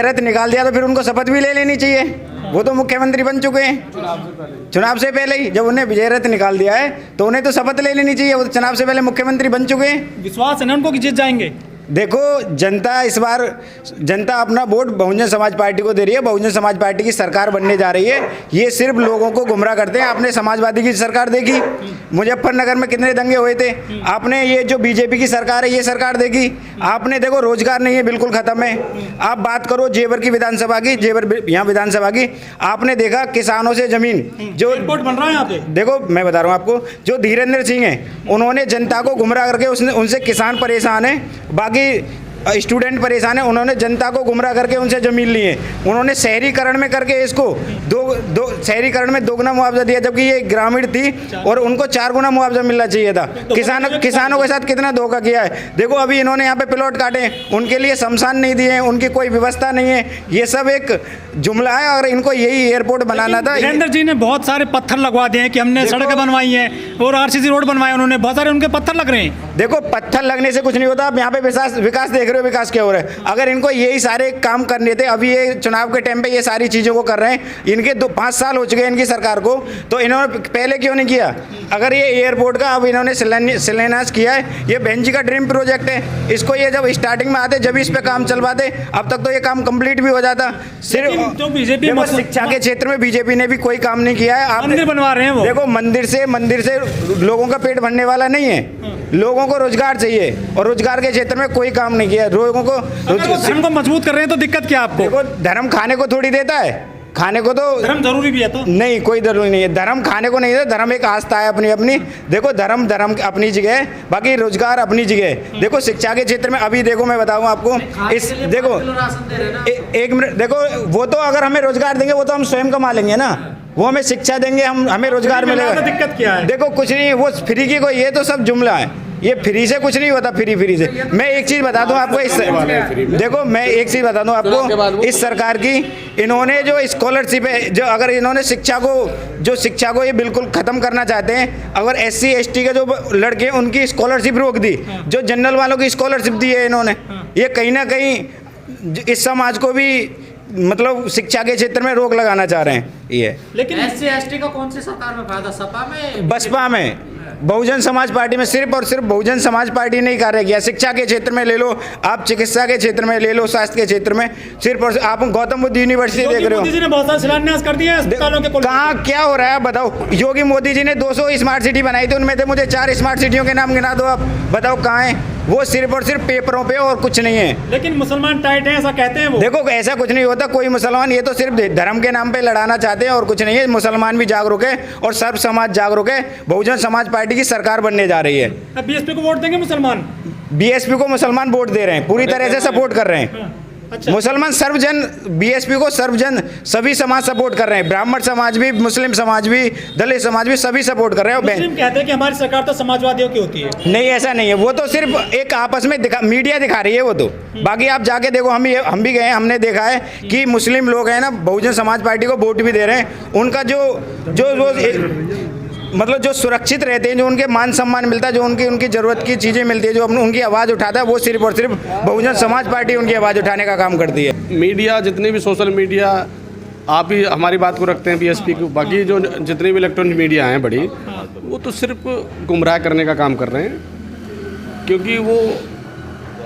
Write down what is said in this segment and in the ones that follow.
विजय रथ निकाल दिया तो फिर उनको शपथ भी ले लेनी चाहिए। वो तो मुख्यमंत्री बन चुके हैं चुनाव से पहले ही। जब उन्हें विजय रथ निकाल दिया है तो उन्हें तो शपथ ले लेनी चाहिए। वो तो चुनाव से पहले मुख्यमंत्री बन चुके हैं। विश्वास है ना उनको कि जीत जाएंगे? देखो, जनता इस बार जनता अपना वोट बहुजन समाज पार्टी को दे रही है। बहुजन समाज पार्टी की सरकार बनने जा रही है। ये सिर्फ लोगों को गुमराह करते हैं। आपने समाजवादी की सरकार देखी, मुजफ्फरनगर में कितने दंगे हुए थे। आपने ये जो बीजेपी की सरकार है ये सरकार देखी। आपने देखो रोजगार नहीं है, बिल्कुल खत्म है। आप बात करो जेवर की विधानसभा की, जेवर यहाँ विधानसभा की, आपने देखा किसानों से जमीन जो एयरपोर्ट बन रहा है यहाँ पे। देखो मैं बता रहा हूँ आपको, जो धीरेन्द्र सिंह है उन्होंने जनता को गुमराह करके उनसे किसान परेशान है, बाकी स्टूडेंट परेशान है। उन्होंने जनता को गुमराह करके उनसे जमीन ली है। उन्होंने शहरीकरण में करके इसको दो शहरीकरण में दोगुना मुआवजा दिया, जबकि ये ग्रामीण थी और उनको 4 गुना मुआवजा मिलना चाहिए था। किसानों के साथ कितना धोखा किया है। देखो अभी इन्होंने यहाँ पे प्लॉट काटे, उनके लिए शमशान नहीं दिए, उनकी कोई व्यवस्था नहीं है। ये सब एक जुमला है और इनको यही एयरपोर्ट बनाना था। वीरेंद्र जी ने बहुत सारे पत्थर लगवा दिए हैं कि हमने सड़कें बनवाई हैं और आरसीसी रोड बनवाए, उन्होंने बहुत सारे उनके पत्थर लग रहे हैं। देखो पत्थर लगने से कुछ नहीं होता। आप यहाँ पे विकास देख रहे हो, विकास क्या हो रहा है। अगर इनको यही सारे काम करने थे, अभी ये चुनाव के टाइम पे ये सारी चीज़ों को कर रहे हैं। इनके 5 साल हो चुके हैं इनकी सरकार को, तो इन्होंने पहले क्यों नहीं किया? अगर ये एयरपोर्ट का अब इन्होंने शिलान्यास किया है, ये बहन जी का ड्रीम प्रोजेक्ट है। इसको ये जब स्टार्टिंग में आते जब इस पे काम चलवाते, अब तक तो ये काम कंप्लीट भी हो जाता। सिर्फ जो बीजेपी शिक्षा के क्षेत्र में बीजेपी ने भी कोई काम नहीं किया है। आप मंदिर बनवा रहे हैं वो। देखो मंदिर से लोगों का पेट भरने वाला नहीं है। लोगों को रोजगार चाहिए और रोजगार के क्षेत्र में कोई काम नहीं किया। लोगों को धर्म को मजबूत कर रहे हैं तो दिक्कत क्या आपको? देखो धर्म खाने को थोड़ी देता है, खाने को तो धर्म जरूरी भी है तो नहीं, कोई जरूरी नहीं है। धर्म खाने को नहीं देता, धर्म एक आस्था है अपनी अपनी। देखो धर्म अपनी जगह है, बाकी रोजगार अपनी जगह है। देखो शिक्षा के क्षेत्र में अभी देखो मैं बताऊं आपको, इस देखो एक मिनट, देखो वो तो अगर हमें रोजगार देंगे वो तो हम स्वयं कमा लेंगे ना। वो हमें शिक्षा देंगे, हमें रोजगार मिलेगा। दिक्कत क्या है? देखो कुछ नहीं, वो फ्री की कोई, ये तो सब जुमला है। ये फ्री से कुछ नहीं होता। फ्री से मैं एक चीज़ बता दूं आपको, देखो मैं एक चीज़ बता दूं आपको, इस सरकार की इन्होंने जो स्कॉलरशिप है, जो अगर इन्होंने शिक्षा को ये बिल्कुल ख़त्म करना चाहते हैं। अगर SC ST के जो लड़के हैं उनकी स्कॉलरशिप रोक दी, जो जनरल वालों की स्कॉलरशिप दी है इन्होंने, ये कहीं ना कहीं इस समाज को भी मतलब शिक्षा के क्षेत्र में रोक लगाना चाह रहे हैं ये। लेकिन SC ST का कौन सी सरकार में फायदा? सपा में, बसपा में, बहुजन समाज पार्टी में। सिर्फ और सिर्फ बहुजन समाज पार्टी ने ही कार्य किया। शिक्षा के क्षेत्र में ले लो आप, चिकित्सा के क्षेत्र में ले लो, स्वास्थ्य के क्षेत्र में, सिर्फ और आप गौतम बुद्ध यूनिवर्सिटी देख रहे हो। मोदी जी ने बहुत सारे शिलान्यास कर दिए अस्पतालों के। कहाँ क्या हो रहा है बताओ? योगी मोदी जी ने 200 स्मार्ट सिटी बनाई थी, उनमें से मुझे 4 स्मार्ट सिटियों के नाम गिना दो आप, बताओ कहाँ है वो? सिर्फ और सिर्फ पेपरों पे और कुछ नहीं है। लेकिन मुसलमान टाइट है ऐसा कहते हैं वो। देखो ऐसा कुछ नहीं होता। कोई मुसलमान, ये तो सिर्फ धर्म के नाम पे लड़ाना चाहते हैं और कुछ नहीं है। मुसलमान भी जागरूक है और सर्व समाज जागरूक है। बहुजन समाज पार्टी की सरकार बनने जा रही है। अब BSP को वोट देंगे मुसलमान? BSP को मुसलमान वोट दे रहे हैं, पूरी तरह से सपोर्ट कर रहे हैं। अच्छा। मुसलमान सर्वजन, BSP को सर्वजन सभी समाज सपोर्ट कर रहे हैं। ब्राह्मण समाज भी, मुस्लिम समाज भी, दलित समाज भी, सभी सपोर्ट कर रहे हैं। मुस्लिम कहते हैं कि हमारी सरकार तो समाजवादियों की होती है। नहीं ऐसा नहीं है, वो तो सिर्फ एक आपस में मीडिया दिखा रही है वो तो। बाकी आप जाके देखो, हम भी गए, हमने देखा है कि मुस्लिम लोग हैं ना बहुजन समाज पार्टी को वोट भी दे रहे हैं। उनका जो मतलब जो सुरक्षित रहते हैं, जो उनके मान सम्मान मिलता है, जो उनकी ज़रूरत की चीज़ें मिलती है, जो उनकी आवाज़ उठाता है, वो सिर्फ और सिर्फ बहुजन समाज पार्टी उनकी आवाज़ उठाने का काम करती है। मीडिया, जितनी भी सोशल मीडिया, आप ही हमारी बात को रखते हैं BSP को, बाकी जो जितनी भी इलेक्ट्रॉनिक मीडिया हैं बड़ी, वो तो सिर्फ गुमराह करने का काम कर रहे हैं। क्योंकि वो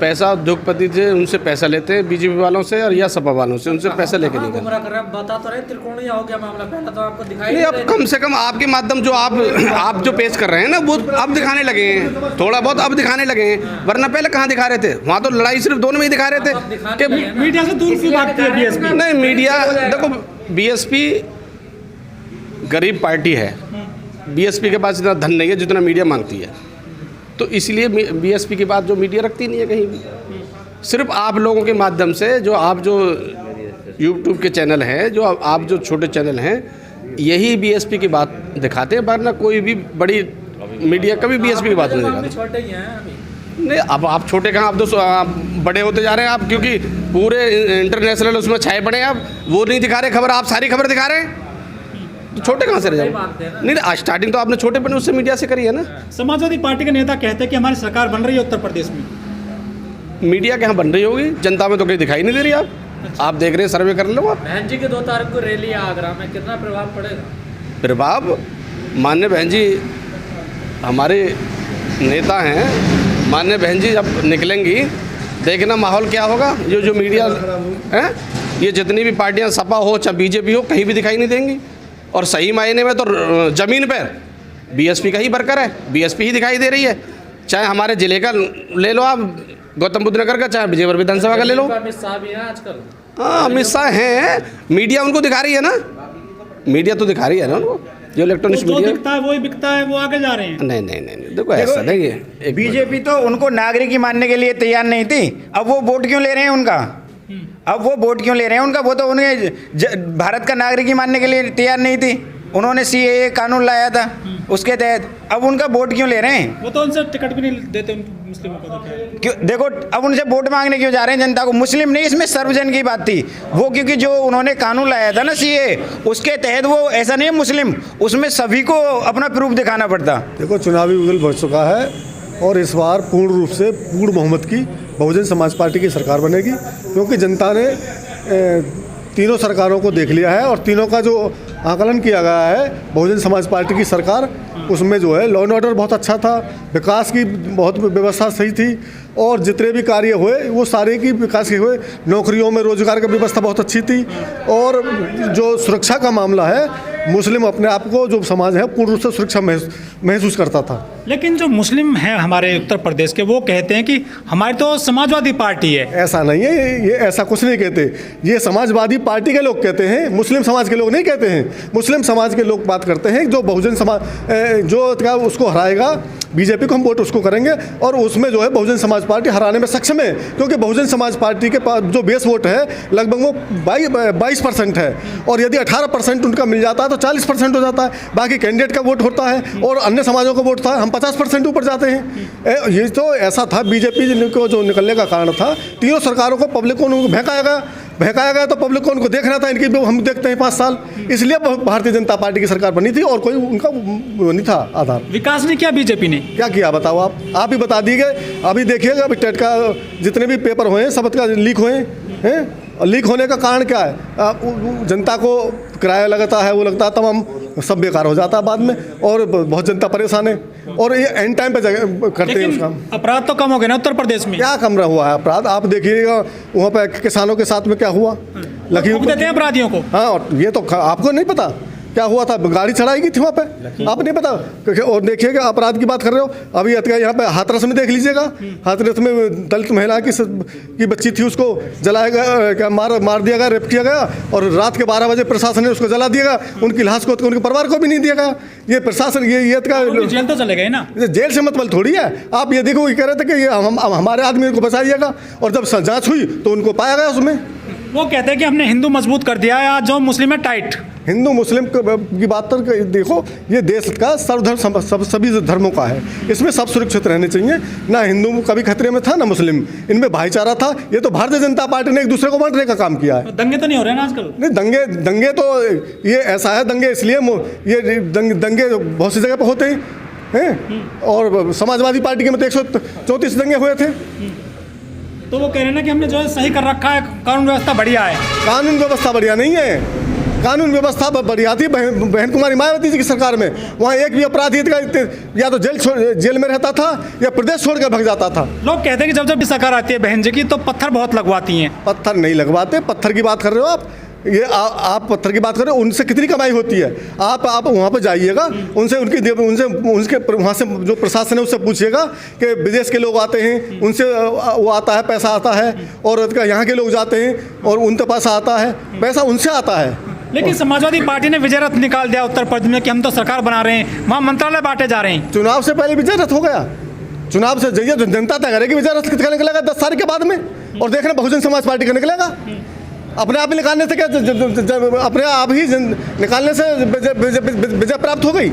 पैसा उद्योगपति से उनसे पैसा लेते हैं, BJP वालों से और या सपा वालों से, उनसे पैसा लेके नहीं गुमराह कर रहे हैं। बता तो रहे त्रिकोणीय हो गया मामला, पहले तो आपको दिखाई नहीं। अब कम से कम आपके माध्यम जो आप जो पेश कर रहे हैं ना, वो अब दिखाने लगे हैं, थोड़ा बहुत अब दिखाने लगे हैं। वरना पहले कहाँ दिखा रहे थे? वहाँ तो लड़ाई सिर्फ दोनों में ही दिखा रहे थे कि मीडिया से दूर क्यों भागती है BSP? नहीं, मीडिया देखो, BSP गरीब पार्टी है। BSP के पास इतना धन नहीं है जितना मीडिया मांगती है, तो इसलिए BSP की बात जो मीडिया रखती नहीं है कहीं भी। सिर्फ आप लोगों के माध्यम से, जो YouTube के चैनल हैं, जो आप जो छोटे चैनल हैं, यही BSP की बात दिखाते हैं, वरना कोई भी बड़ी मीडिया कभी BSP की बात नहीं दिखाती। छोटे ही हैं अभी। नहीं, अब आप छोटे कहाँ, आप तो आप बड़े होते जा रहे हैं आप, क्योंकि पूरे इंटरनेशनल उसमें छाए पड़े हैं। आप वो नहीं दिखा रहे खबर, आप सारी खबर दिखा रहे हैं, तो छोटे कहाँ से रह जाओ? नहीं, स्टार्टिंग तो आपने छोटे बने उससे मीडिया से करी है ना। समाजवादी पार्टी के नेता कहते हैं कि हमारी सरकार बन रही है उत्तर प्रदेश में। मीडिया कहाँ बन रही होगी? जनता में तो कहीं दिखाई नहीं दे रही आप। आप देख रहे हैं, सर्वे कर लो आप। बहन जी की 2 तारीख को रैली है आगरा में, कितना प्रभाव पड़ेगा? प्रभाव, माननीय बहन जी हमारे नेता हैं, माननीय बहन जी जब निकलेंगी देखना माहौल क्या होगा। जो मीडिया है, ये जितनी भी पार्टियां, सपा हो चाहे बीजेपी हो, कहीं भी दिखाई नहीं देंगी। और सही मायने में तो ज़मीन पर बीएसपी का ही वर्कर है, बीएसपी ही दिखाई दे रही है। चाहे हमारे ज़िले का ले लो आप, गौतम बुद्ध नगर का, चाहे विजयपुर विधानसभा का ले लो। अमित शाह भी है आजकल। हाँ, अमित शाह हैं, मीडिया उनको दिखा रही है ना, मीडिया तो दिखा रही है ना उनको। जो इलेक्ट्रॉनिक्स जो मीडिया दिखता है वही बिकता है, वो आगे जा रहे हैं। नहीं, देखो ऐसा नहीं है। बीजेपी तो उनको नागरिक मानने के लिए तैयार नहीं थी, अब वो वोट क्यों ले रहे हैं उनका? अब वो वोट क्यों ले रहे हैं उनका? वो तो उन्हें भारत का नागरिक ही मानने के लिए तैयार नहीं थी। उन्होंने सीएए कानून लाया था, उसके तहत अब उनका वोट क्यों ले रहे हैं? वो तो उनसे टिकट भी नहीं देते मुस्लिमों को। तो क्या है? क्यों देखो, अब उनसे वोट मांगने क्यों जा रहे हैं जनता को? मुस्लिम नहीं, इसमें सर्वजन की बात थी वो, क्योंकि जो उन्होंने कानून लाया था ना सीएए, उसके तहत वो ऐसा नहीं है मुस्लिम, उसमें सभी को अपना प्रूफ दिखाना पड़ता। देखो, चुनावी उगल बढ़ चुका है और इस बार पूर्ण रूप से पूर्ण बहुमत की बहुजन समाज पार्टी की सरकार बनेगी, क्योंकि जनता ने तीनों सरकारों को देख लिया है और तीनों का जो आकलन किया गया है बहुजन समाज पार्टी की सरकार, उसमें जो है लॉ एंड ऑर्डर बहुत अच्छा था, विकास की बहुत व्यवस्था सही थी और जितने भी कार्य हुए वो सारे की विकास के हुए। नौकरियों में रोजगार की व्यवस्था बहुत अच्छी थी और जो सुरक्षा का मामला है, मुस्लिम अपने आप को, जो समाज है, पूर्ण रूप से सुरक्षा महसूस करता था। लेकिन जो मुस्लिम हैं हमारे उत्तर प्रदेश के, वो कहते हैं कि हमारी तो समाजवादी पार्टी है। ऐसा नहीं है, ये ऐसा कुछ नहीं कहते, ये समाजवादी पार्टी के लोग कहते हैं, मुस्लिम समाज के लोग नहीं कहते हैं। मुस्लिम समाज के लोग बात करते हैं जो बहुजन समाज जो क्या उसको हराएगा बीजेपी को, हम वोट उसको करेंगे और उसमें जो है बहुजन समाज पार्टी हराने में सक्षम है, क्योंकि बहुजन समाज पार्टी के पास जो बेस वोट है लगभग वो 22% है और यदि 18% उनका मिल जाता है तो 40% हो जाता है। बाकी कैंडिडेट का वोट होता है और अन्य समाजों का वोट था, हम 50% ऊपर जाते हैं। ये तो ऐसा था, बीजेपी को जो निकलने का कारण था, तीनों सरकारों को पब्लिक को उनको बहकाया गया तो पब्लिक को उनको देखना था, इनकी हम देखते हैं 5 साल, इसलिए भारतीय जनता पार्टी की सरकार बनी थी और कोई उनका नहीं था आधार। विकास नहीं किया बीजेपी ने? क्या किया बताओ आप ही बता दीजिए। अभी देखिएगा, अभी टेट का जितने भी पेपर हुए हैं सब का लीक हुए हैं और लीक होने का कारण क्या है? जनता को किराया लगता है, वो लगता है तमाम, सब बेकार हो जाता है बाद में और बहुत जनता परेशान है और ये एंड टाइम पे करते हैं उस काम। अपराध तो कम हो गए ना उत्तर प्रदेश में? क्या कम रहा हुआ है अपराध? आप देखिएगा वहाँ पे किसानों के साथ में क्या हुआ, लखीमपुर देते हैं अपराधियों को। हाँ, और ये तो आपको नहीं पता क्या हुआ था, गाड़ी चढ़ाई गई थी वहाँ पे, आप नहीं पता। और देखिएगा, अपराध की बात कर रहे हो, अभी यहाँ पे हाथरस में देख लीजिएगा, हाथरस में दलित महिला की बच्ची थी, उसको जलाया गया, क्या मार दिया गया, रेप किया गया और रात के 12 बजे प्रशासन ने उसको जला दिया, उनकी लाश को उनके परिवार को भी नहीं दिया गया। ये प्रशासन ये जेल तो चले गए ना, जेल से मतलब थोड़ी है। आप ये देखो, ये कह रहे थे कि हमारे आदमी को बचाइएगा और जब जाँच हुई तो उनको पाया गया उसमें। वो कहते हैं कि हमने हिंदू मजबूत कर दिया है, आज जो मुस्लिम है टाइट। हिंदू मुस्लिम की बात तो देखो, ये देश का सर्वधर्म सभी धर्मों का है, इसमें सब सुरक्षित रहने चाहिए। ना हिंदू कभी खतरे में था ना मुस्लिम, इनमें भाईचारा था। ये तो भारतीय जनता पार्टी ने एक दूसरे को बांटने का काम किया है। दंगे तो नहीं हो रहे ना आजकल? नहीं, दंगे तो ये ऐसा है, दंगे इसलिए ये दंगे बहुत सी जगह पर होते हैं और समाजवादी पार्टी के में 134 दंगे हुए थे। तो वो कह रहे हैं ना कि हमने जो है सही कर रखा है, कानून व्यवस्था बढ़िया है। कानून व्यवस्था बढ़िया नहीं है, कानून व्यवस्था बढ़िया थी बहन कुमारी मायावती जी की सरकार में। वहाँ एक भी अपराधी या तो जेल में रहता था या प्रदेश छोड़ कर भाग जाता था। लोग कहते हैं कि जब सरकार आती है बहन जी की तो पत्थर बहुत लगवाती हैं। पत्थर नहीं लगवाते, पत्थर की बात कर रहे हो आप, ये आप पत्थर की बात कर रहे हो, उनसे कितनी कमाई होती है? आप वहाँ पर जाइएगा, उनसे उनके वहाँ से जो प्रशासन है उससे पूछिएगा कि विदेश के लोग आते हैं, उनसे वो आता है, पैसा आता है, और यहाँ के लोग जाते हैं और उनके पास आता है पैसा, उनसे आता है। लेकिन समाजवादी पार्टी ने विजय रथ निकाल दिया उत्तर प्रदेश में कि हम तो सरकार बना रहे हैं, वहाँ मंत्रालय बांटे जा रहे हैं। चुनाव से पहले विजय रथ हो गया, चुनाव से जाइए तो जनता तय करेगी विजय रथ कितना निकलेगा 10 तारीख के बाद में, और देखना बहुजन समाज पार्टी का निकलेगा। अपने आप ही निकालने से क्या, अपने आप ही निकालने से विजय प्राप्त हो गई।